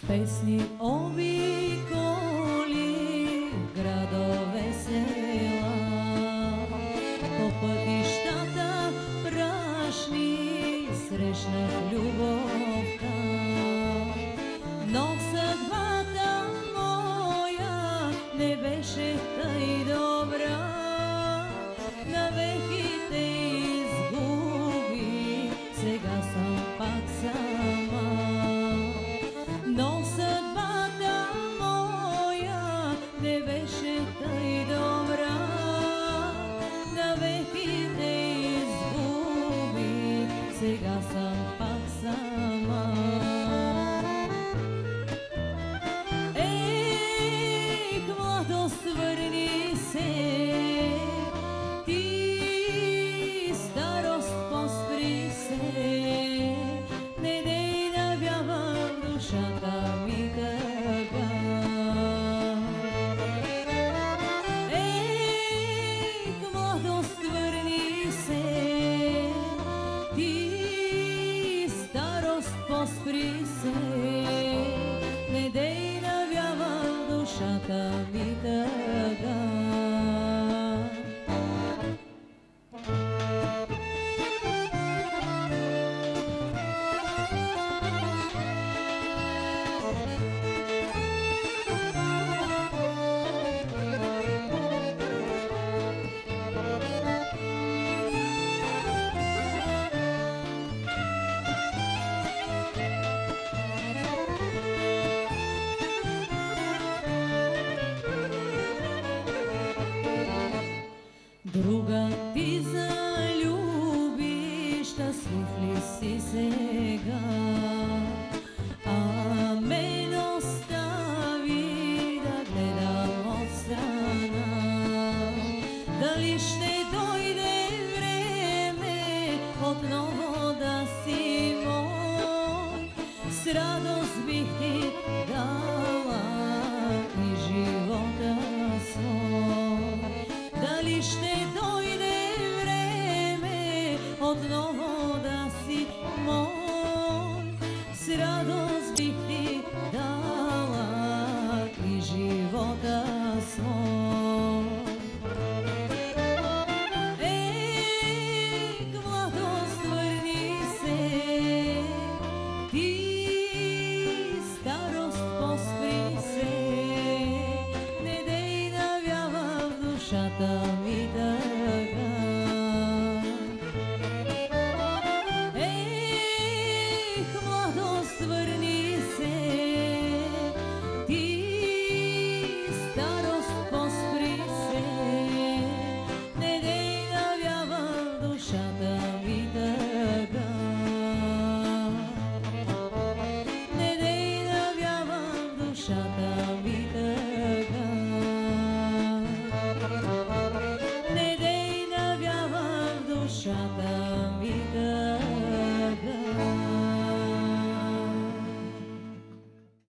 Песни обиколи градове, села, по пътищата прашни срещнах любовта, но съдбата моя не беше тъй добра, навеки те изгуби, сега съм пак сама. Но съдбата моя не беше тъй добра, навеки те изгуби, сега съм пак сама. Ей, младост, върни се, ти старост, поспри се, не дей да вява душата ми тъга. Ей, младост, върни се, ти старост, поспри се, не дей да вява душата ми тъга. Друга ти залюби, щастлив ли си сега? А мен остави да гледам отстрана. Дали ще дойде време отново да си мой? С радост бих ти дала и живота свой. Дали ще дойде време отново да си мой? С радост бих ти дала и живота свой. Ей, младост, върни се, ти старост, поспри се, не дей да вява в душата ми тъга. Ей, младост, върни се, ти старост, поспри се, не дей да вява в душата ми тъга. Не дей да вява в душата ми